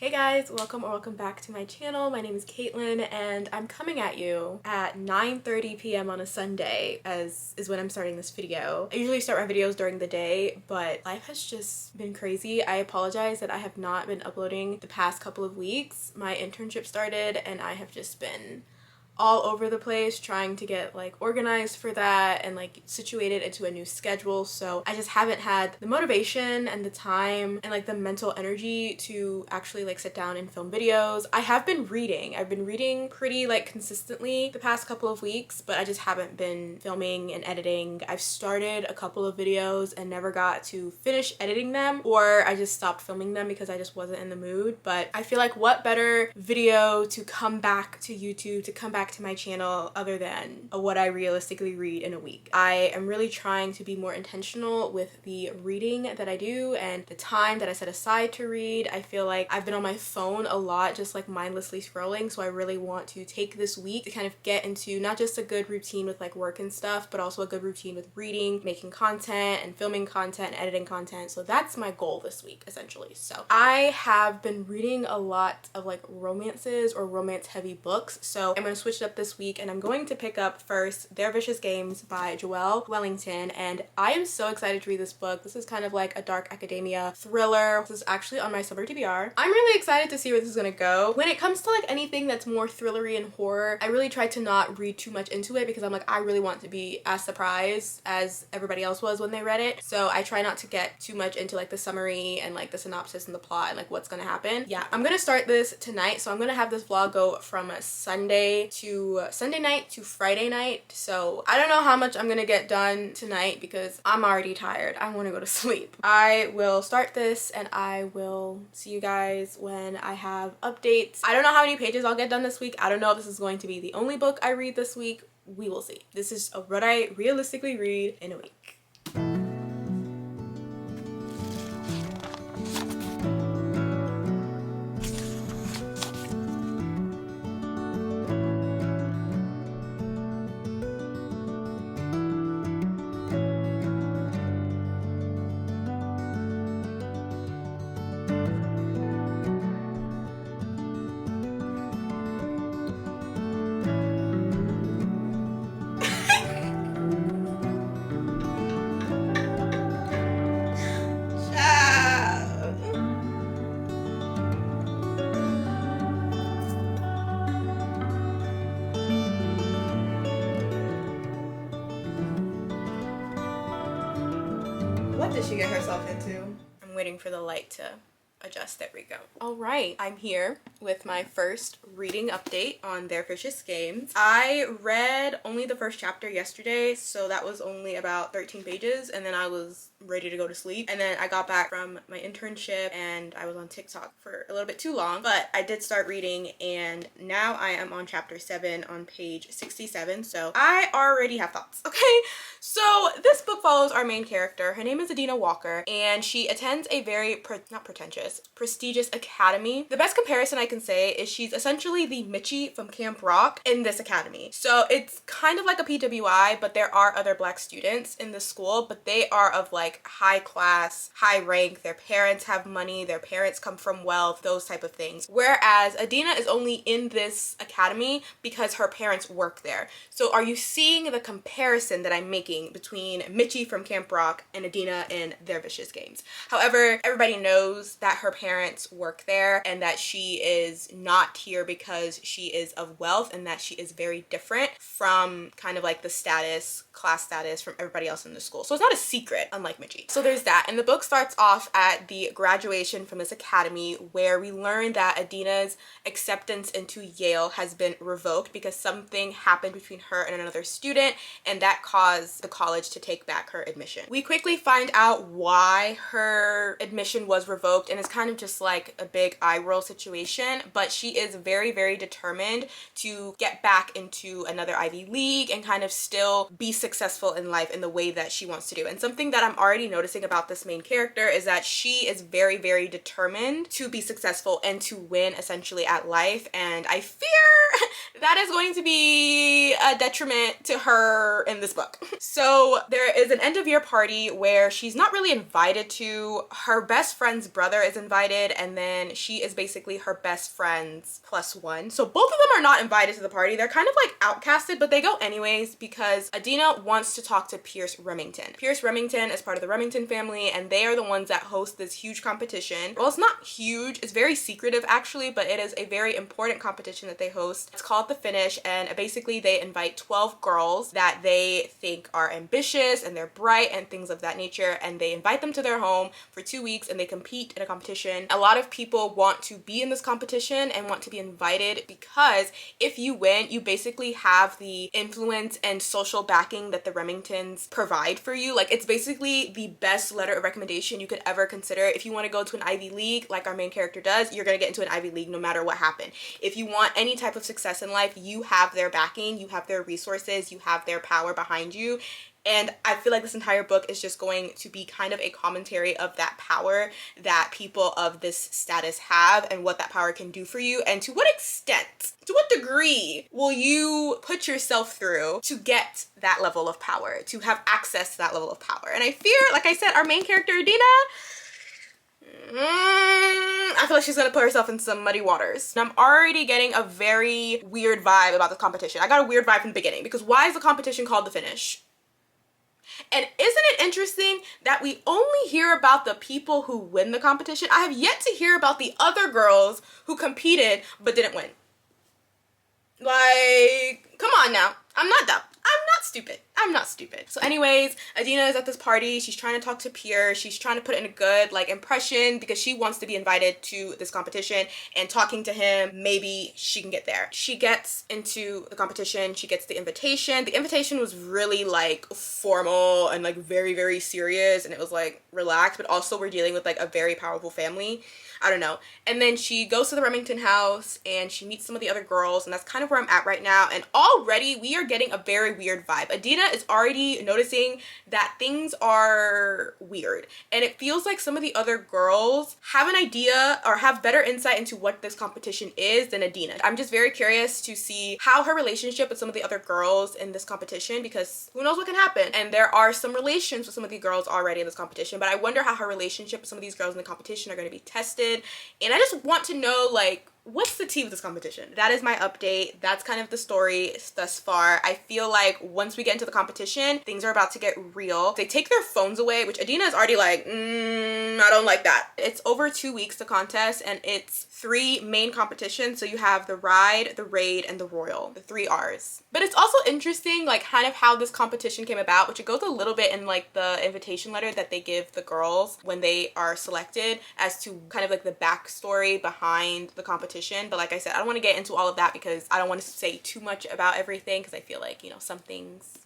Hey guys, welcome back to my channel. My name is Caitlin and I'm coming at you at 9:30 p.m. on a Sunday as is when I'm starting this video. I usually start my videos during the day, but life has just been crazy. I apologize that I have not been uploading the past couple of weeks. My internship started and I have just been all over the place trying to get like organized for that and like situated into a new schedule, so I just haven't had the motivation and the time and like the mental energy to actually like sit down and film videos. I've been reading pretty like consistently the past couple of weeks, but I just haven't been filming and editing. I've started a couple of videos and never got to finish editing them, or I just stopped filming them because I just wasn't in the mood. But I feel like what better video to come back to YouTube, to come back to my channel, other than what I realistically read in a week. I am really trying to be more intentional with the reading that I do and the time that I set aside to read. I feel like I've been on my phone a lot, just like mindlessly scrolling, so I really want to take this week to kind of get into not just a good routine with like work and stuff, but also a good routine with reading, making content and filming content and editing content. So that's my goal this week essentially. So I have been reading a lot of like romances or romance heavy books, so I'm going to switch it up this week and I'm going to pick up first Their Vicious Games by Joelle Wellington, and I am so excited to read this book. This is kind of like a dark academia thriller. This is actually on my summer TBR. I'm really excited to see where this is gonna go. When it comes to like anything that's more thrillery and horror, I really try to not read too much into it because I'm like, I really want to be as surprised as everybody else was when they read it, so I try not to get too much into like the summary and like the synopsis and the plot and like what's gonna happen. Yeah, I'm gonna start this tonight, so I'm gonna have this vlog go from Sunday night to Friday night. So I don't know how much I'm gonna get done tonight because I'm already tired. I want to go to sleep. I will start this and I will see you guys when I have updates. I don't know how many pages I'll get done this week. I don't know if this is going to be the only book I read this week. We will see. This is what I realistically read in a week. What did she get herself into? I'm waiting for the light to adjust. There we go. All right, I'm here with my first reading update on Their Vicious Games. I read only the first chapter yesterday, so that was only about 13 pages, and then I was ready to go to sleep. And then I got back from my internship and I was on TikTok for a little bit too long, but I did start reading and now I am on chapter 7 on page 67, so I already have thoughts. Okay, so this book follows our main character. Her name is Adina Walker and she attends a very prestigious academy. The best comparison I can say is she's essentially the Mitchie from Camp Rock in this academy. So it's kind of like a PWI, but there are other black students in the school, but they are of like high class, high rank. Their parents have money, their parents come from wealth, those type of things. Whereas Adina is only in this academy because her parents work there. So are you seeing the comparison that I'm making between Mitchie from Camp Rock and Adina in Their Vicious Games? However, everybody knows that her parents work there and that she is not here because she is of wealth and that she is very different from kind of like the class status from everybody else in the school. So it's not a secret, unlike Mitchie. So there's that. And the book starts off at the graduation from this academy where we learn that Adina's acceptance into Yale has been revoked because something happened between her and another student, and that caused the college to take back her admission. We quickly find out why her admission was revoked, and it's kind of just like a big eye roll situation, but she is very, very determined to get back into another Ivy League and kind of still be successful in life in the way that she wants to do. And something that I'm already already noticing about this main character is that she is very, very determined to be successful and to win essentially at life, and I fear that is going to be a detriment to her in this book. So there is an end of year party where she's not really invited to. Her best friend's brother is invited, and then she is basically her best friend's +1. So both of them are not invited to the party. They're kind of like outcasted, but they go anyways because Adina wants to talk to Pierce Remington. Pierce Remington is part of the Remington family, and they are the ones that host this huge competition. Well, it's not huge, it's very secretive actually, but it is a very important competition that they host. It's called The Finish, and basically they invite 12 girls that they think are ambitious and they're bright and things of that nature, and they invite them to their home for 2 weeks and they compete in a competition. A lot of people want to be in this competition and want to be invited because if you win, you basically have the influence and social backing that the Remingtons provide for you. Like, it's basically the best letter of recommendation you could ever consider. If you want to go to an Ivy League like our main character does, you're gonna get into an Ivy League no matter what happened. If you want any type of success in life, you have their backing, you have their resources, you have their power behind you. And I feel like this entire book is just going to be kind of a commentary of that power that people of this status have and what that power can do for you, and to what extent, to what degree will you put yourself through to get that level of power, to have access to that level of power. And I fear, like I said, our main character Adina, I feel like she's gonna put herself in some muddy waters. And I'm already getting a very weird vibe about this competition. I got a weird vibe from the beginning because why is the competition called The Finish? And isn't it interesting that we only hear about the people who win the competition? I have yet to hear about the other girls who competed but didn't win. Like, come on now. I'm not dumb. I'm not stupid. I'm not stupid. So anyways, Adina is at this party. She's trying to talk to Pierre. She's trying to put in a good like impression because she wants to be invited to this competition, and talking to him, maybe she can get there. She gets into the competition. She gets the invitation. The invitation was really like formal and like very, very serious, and it was like relaxed, but also we're dealing with like a very powerful family. I don't know. And then she goes to the Remington house and she meets some of the other girls, and that's kind of where I'm at right now. And already we are getting a very weird vibe. Adina is already noticing that things are weird, and it feels like some of the other girls have an idea or have better insight into what this competition is than Adina. I'm just very curious to see how her relationship with some of the other girls in this competition, because who knows what can happen. And there are some relations with some of the girls already in this competition, but I wonder how her relationship with some of these girls in the competition are going to be tested. And I just want to know, like, what's the tea with this competition? That is my update. That's kind of the story thus far. I feel like once we get into the competition, things are about to get real. They take their phones away, which Adina is already like, I don't like that. It's over 2 weeks, the contest, and it's 3 main competitions. So you have the ride, the raid, and the royal, the 3 R's. But it's also interesting, like, kind of how this competition came about, which it goes a little bit in like the invitation letter that they give the girls when they are selected, as to kind of like the backstory behind the competition. But like I said, I don't want to get into all of that because I don't want to say too much about everything, because I feel like, you know, some things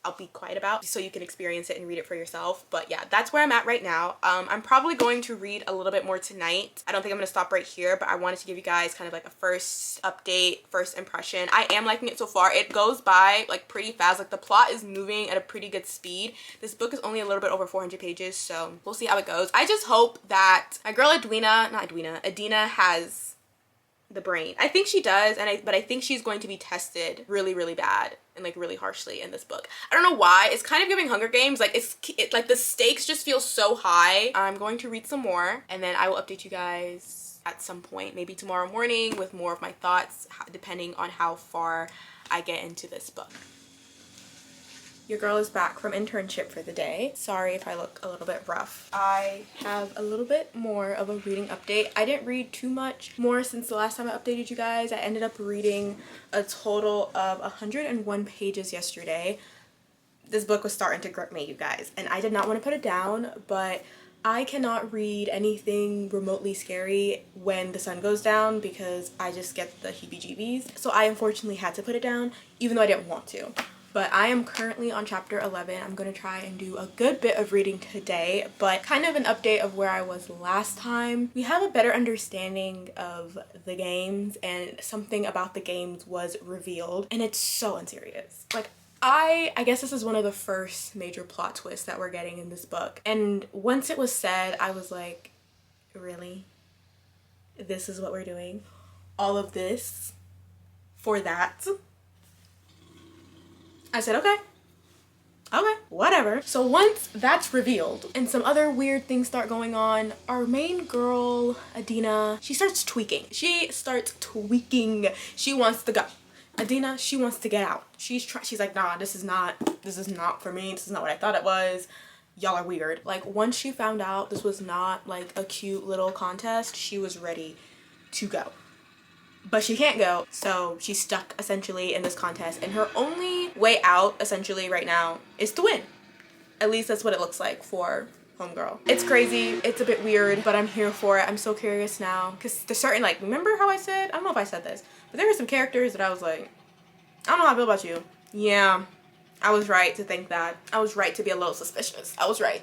I'll be quiet about so you can experience it and read it for yourself. But yeah, that's where I'm at right now. I'm probably going to read a little bit more tonight. I don't think I'm gonna stop right here, but I wanted to give you guys kind of like a first update, first impression. I am liking it so far. It goes by like pretty fast. Like, the plot is moving at a pretty good speed. This book is only a little bit over 400 pages, so we'll see how it goes. I just hope that my girl Adina has the brain. I think she does, but I think she's going to be tested really, really bad and like really harshly in this book. I don't know why. It's kind of giving Hunger Games. Like, it's like the stakes just feel so high. I'm going to read some more, and then I will update you guys at some point, maybe tomorrow morning, with more of my thoughts, depending on how far I get into this book. Your girl is back from internship for the day. Sorry if I look a little bit rough. I have a little bit more of a reading update. I didn't read too much more since the last time I updated you guys. I ended up reading a total of 101 pages yesterday. This book was starting to grip me, you guys, and I did not want to put it down, but I cannot read anything remotely scary when the sun goes down because I just get the heebie-jeebies. So I unfortunately had to put it down, even though I didn't want to. But I am currently on chapter 11. I'm going to try and do a good bit of reading today, but kind of an update of where I was last time. We have a better understanding of the games, and something about the games was revealed, and it's so unserious. Like, I guess this is one of the first major plot twists that we're getting in this book. And once it was said, I was like, really? This is what we're doing? All of this for that? I said, okay, whatever. So once that's revealed and some other weird things start going on, our main girl, Adina, she starts tweaking. She wants to go. Adina, she wants to get out. She's like, nah, this is not for me. This is not what I thought it was. Y'all are weird. Like, once she found out this was not like a cute little contest, she was ready to go. But she can't go, so she's stuck essentially in this contest, and her only way out essentially right now is to win. At least that's what it looks like for homegirl. It's crazy, it's a bit weird, but I'm here for it. I'm so curious now, because there's certain, like, remember how I said, I don't know if I said this, but there were some characters that I was like, I don't know how I feel about you. Yeah, I was right to think that. I was right to be a little suspicious. I was right.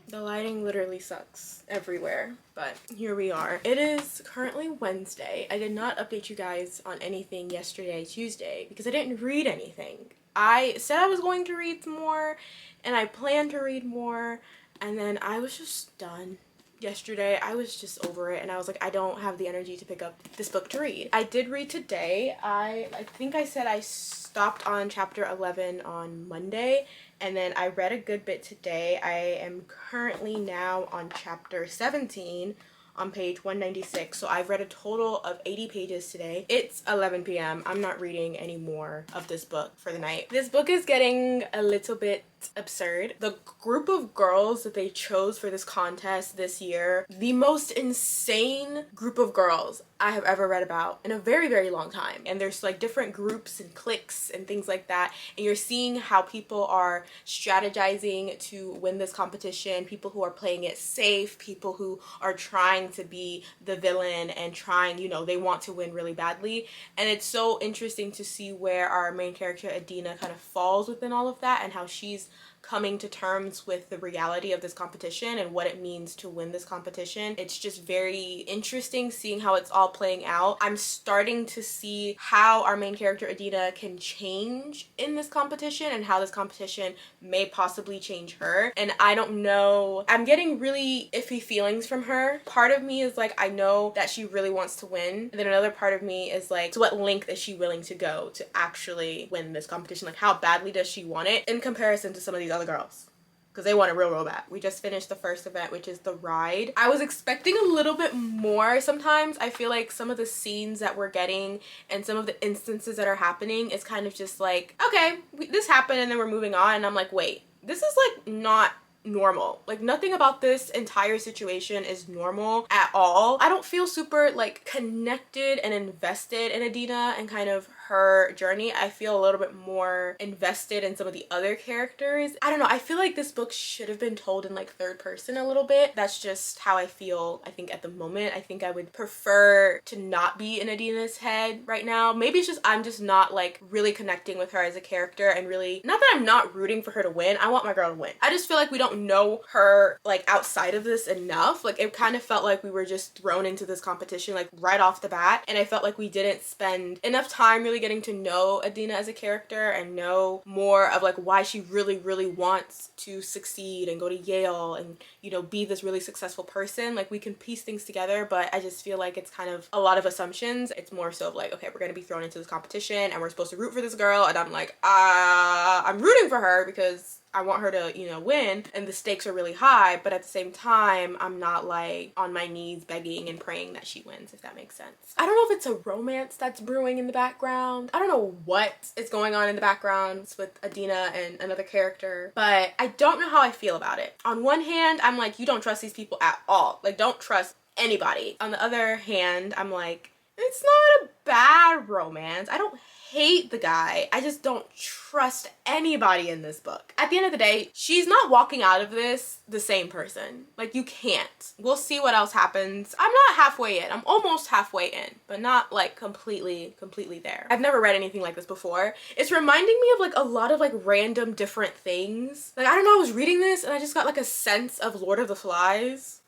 The lighting literally sucks everywhere, but here we are. It is currently Wednesday. I did not update you guys on anything yesterday, Tuesday, because I didn't read anything. I said I was going to read more, and I planned to read more, and then I was just done. Yesterday, I was just over it, and I was like, I don't have the energy to pick up this book to read. I did read today. I think I said I stopped on chapter 11 on Monday, and then I read a good bit today. I am currently now on chapter 17 on page 196, so I've read a total of 80 pages today. It's 11 p.m. I'm not reading any more of this book for the night. This book is getting a little bit absurd. The group of girls that they chose for this contest this year, the most insane group of girls I have ever read about in a very, very long time. And there's like different groups and cliques and things like that, and you're seeing how people are strategizing to win this competition, people who are playing it safe, people who are trying to be the villain and trying, you know, they want to win really badly. And it's so interesting to see where our main character Adina kind of falls within all of that, and how she's coming to terms with the reality of this competition and what it means to win this competition. It's just very interesting seeing how it's all playing out. I'm starting to see how our main character Adina can change in this competition, and how this competition may possibly change her. And I don't know, I'm getting really iffy feelings from her. Part of me is like, I know that she really wants to win, and then another part of me is like, to what length is she willing to go to actually win this competition? Like, how badly does she want it in comparison to some of these other girls, because they want it real bad. We just finished the first event, which is the ride. I was expecting a little bit more. Sometimes I feel like some of the scenes that we're getting and some of the instances that are happening is kind of just like, okay, this happened and then we're moving on, and I'm like, wait, this is like not normal. Like, nothing about this entire situation is normal at all. I don't feel super like connected and invested in Adina and kind of her journey. I feel a little bit more invested in some of the other characters. I don't know, I feel like this book should have been told in like third person a little bit. That's just how I feel, I think, at the moment. I think I would prefer to not be in Adina's head right now. Maybe it's just I'm just not like really connecting with her as a character, and really, not that I'm not rooting for her to win. I want my girl to win. I just feel like we don't know her like outside of this enough. Like, it kind of felt like we were just thrown into this competition like right off the bat, and I felt like we didn't spend enough time really getting to know Adina as a character and know more of like why she really wants to succeed and go to Yale and, you know, be this really successful person. Like, we can piece things together, but I just feel like it's kind of a lot of assumptions. It's more so of like, okay, we're gonna be thrown into this competition and we're supposed to root for this girl, and I'm like, I'm rooting for her because I want her to, you know, win, and the stakes are really high, but at the same time, I'm not like on my knees begging and praying that she wins, if that makes sense. I don't know if it's a romance that's brewing in the background. I don't know what is going on in the background with Adina and another character, but I don't know how I feel about it. On one hand, I'm like, you don't trust these people at all. Like, don't trust anybody. On the other hand, I'm like, it's not a bad romance. I don't hate the guy. I just don't trust anybody in this book. At the end of the day, she's not walking out of this the same person. Like, you can't. We'll see what else happens. I'm not halfway in. I'm almost halfway in, but not like completely there. I've never read anything like this before. It's reminding me of like a lot of like random different things. Like, I don't know, I was reading this and I just got like a sense of Lord of the Flies.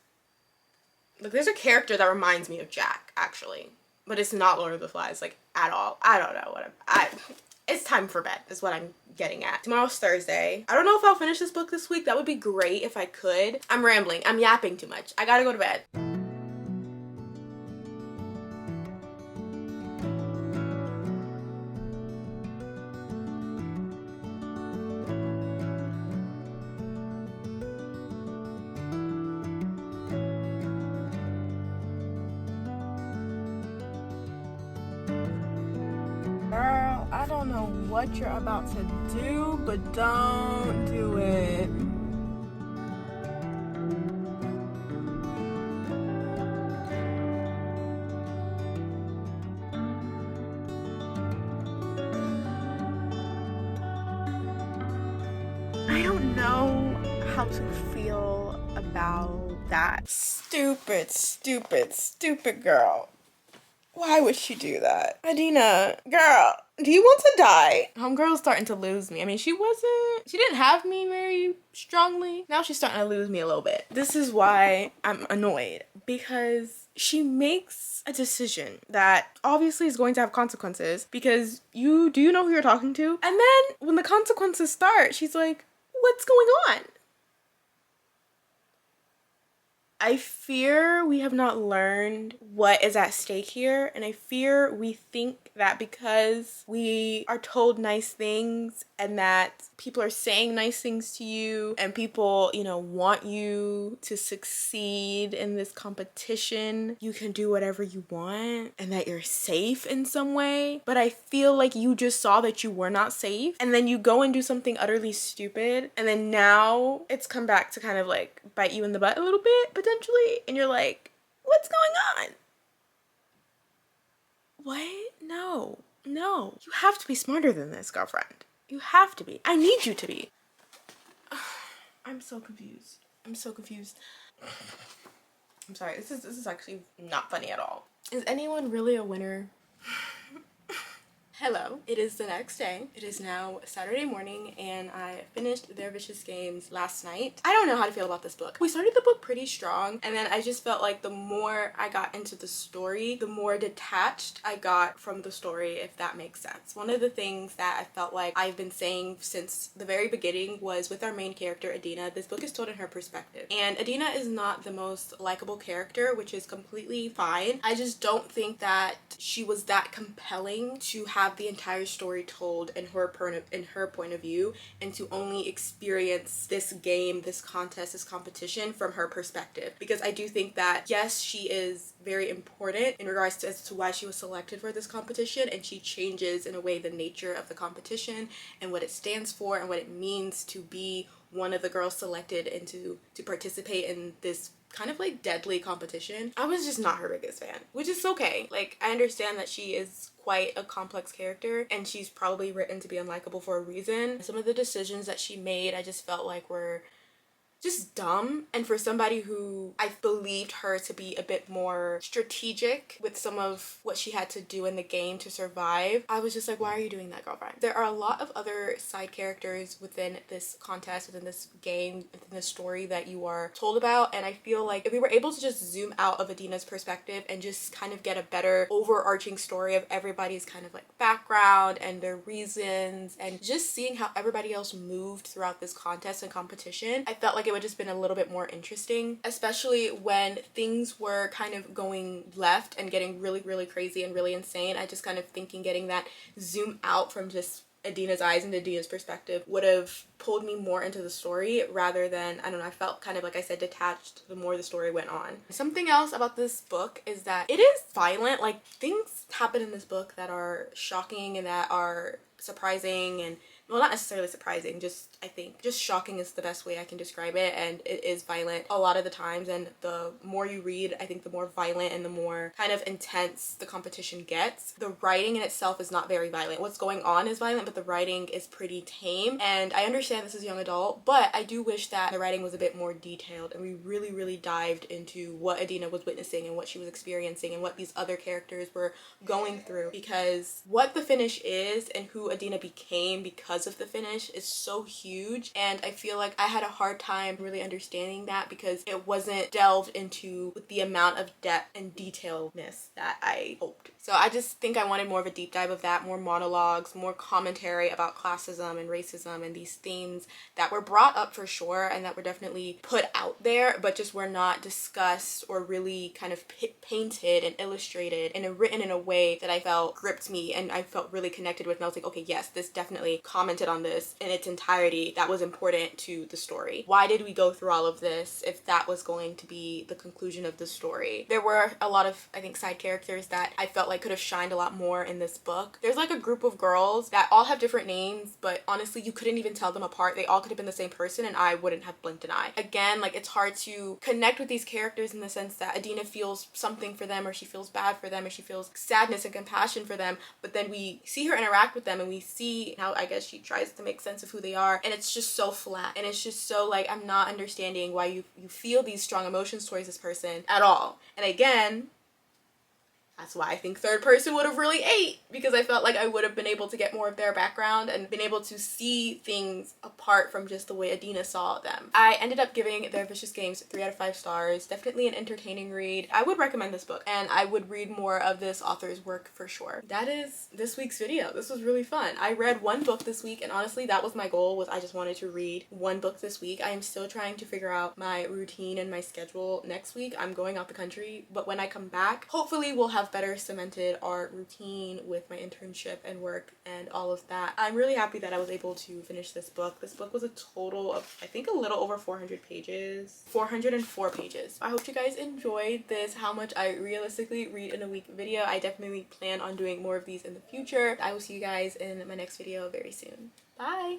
Like, there's a character that reminds me of Jack, actually. But it's not Lord of the Flies, like, at all. I don't know what it's time for bed is what I'm getting at. Tomorrow's Thursday. I don't know if I'll finish this book this week. That would be great if I could. I'm rambling. I'm yapping too much. I gotta go to bed. Girl, I don't know what you're about to do, but don't do it. I don't know how to feel about that. Stupid, stupid, stupid girl. Why would she do that? Adina, girl, do you want to die? Homegirl's starting to lose me. I mean, she didn't have me very strongly. Now she's starting to lose me a little bit. This is why I'm annoyed, because she makes a decision that obviously is going to have consequences, because do you know who you're talking to? And then when the consequences start, she's like, what's going on? I fear we have not learned what is at stake here, and I fear we think that because we are told nice things and that people are saying nice things to you and people, want you to succeed in this competition, you can do whatever you want and that you're safe in some way. But I feel like you just saw that you were not safe, and then you go and do something utterly stupid, and then now it's come back to kind of like bite you in the butt a little bit, potentially, and you're like, what's going on? What? No. You have to be smarter than this, girlfriend. You have to be. I need you to be. I'm so confused. I'm sorry. This is actually not funny at all. Is anyone really a winner? Hello. It is the next day. It is now Saturday morning, and I finished Their Vicious Games last night. I don't know how to feel about this book. We started the book pretty strong, and then I just felt like the more I got into the story, the more detached I got from the story, if that makes sense. One of the things that I felt like I've been saying since the very beginning was with our main character, Adina, this book is told in her perspective. And Adina is not the most likable character, which is completely fine. I just don't think that she was that compelling to have the entire story told in her point of view, and to only experience this game, this contest, this competition from her perspective. Because I do think that, yes, she is very important in regards to as to why she was selected for this competition, and she changes in a way the nature of the competition and what it stands for and what it means to be one of the girls selected and to participate in this kind of like deadly competition. I was just not her biggest fan, which is okay. Like, I understand that she is quite a complex character and she's probably written to be unlikable for a reason. Some of the decisions that she made I just felt like were just dumb, and for somebody who I believed her to be a bit more strategic with some of what she had to do in the game to survive, I was just like, why are you doing that, girlfriend? There are a lot of other side characters within this contest, within this game, within this story that you are told about, and I feel like if we were able to just zoom out of Adina's perspective and just kind of get a better overarching story of everybody's kind of like background and their reasons, and just seeing how everybody else moved throughout this contest and competition, I felt like it would just been a little bit more interesting, especially when things were kind of going left and getting really, really crazy and really insane. I just kind of thinking getting that zoom out from just Adina's eyes and Adina's perspective would have pulled me more into the story rather than, I don't know, I felt kind of, like I said, detached the more the story went on. Something else about this book is that it is violent. Like, things happen in this book that are shocking and that are surprising, and well, not necessarily surprising, just I think just shocking is the best way I can describe it, and it is violent a lot of the times, and the more you read, I think the more violent and the more kind of intense the competition gets. The writing in itself is not very violent. What's going on is violent, but the writing is pretty tame, and I understand this is young adult, but I do wish that the writing was a bit more detailed and we really, really dived into what Adina was witnessing and what she was experiencing and what these other characters were going through, because what the finish is and who Adina became because because of the finish is so huge, and I feel like I had a hard time really understanding that because it wasn't delved into with the amount of depth and detailedness that I hoped. So I just think I wanted more of a deep dive of that, more monologues, more commentary about classism and racism and these themes that were brought up for sure and that were definitely put out there, but just were not discussed or really kind of painted and illustrated and written in a way that I felt gripped me and I felt really connected with. And I was like, okay, yes, this definitely commented on this in its entirety. That was important to the story. Why did we go through all of this if that was going to be the conclusion of the story? There were a lot of, I think, side characters that I felt like could have shined a lot more in this book. There's like a group of girls that all have different names, but honestly, you couldn't even tell them apart. They all could have been the same person and I wouldn't have blinked an eye. Again, like, it's hard to connect with these characters in the sense that Adina feels something for them, or she feels bad for them, or she feels sadness and compassion for them, but then we see her interact with them and we see how, I guess, she tries to make sense of who they are, and it's just so flat, and it's just so like, I'm not understanding why you feel these strong emotions towards this person at all. And again, that's why I think third person would have really ate, because I felt like I would have been able to get more of their background and been able to see things apart from just the way Adina saw them. I ended up giving Their Vicious Games 3 out of 5 stars. Definitely an entertaining read. I would recommend this book and I would read more of this author's work for sure. That is this week's video. This was really fun. I read one book this week and honestly that was my goal, was I just wanted to read one book this week. I am still trying to figure out my routine and my schedule next week. I'm going out the country, but when I come back, hopefully we'll have better cemented our routine with my internship and work and all of that. I'm really happy that I was able to finish this book. This book was a total of, I think, a little over 400 pages. 404 pages. I hope you guys enjoyed this how much I realistically read in a week video. I definitely plan on doing more of these in the future. I will see you guys in my next video very soon. Bye!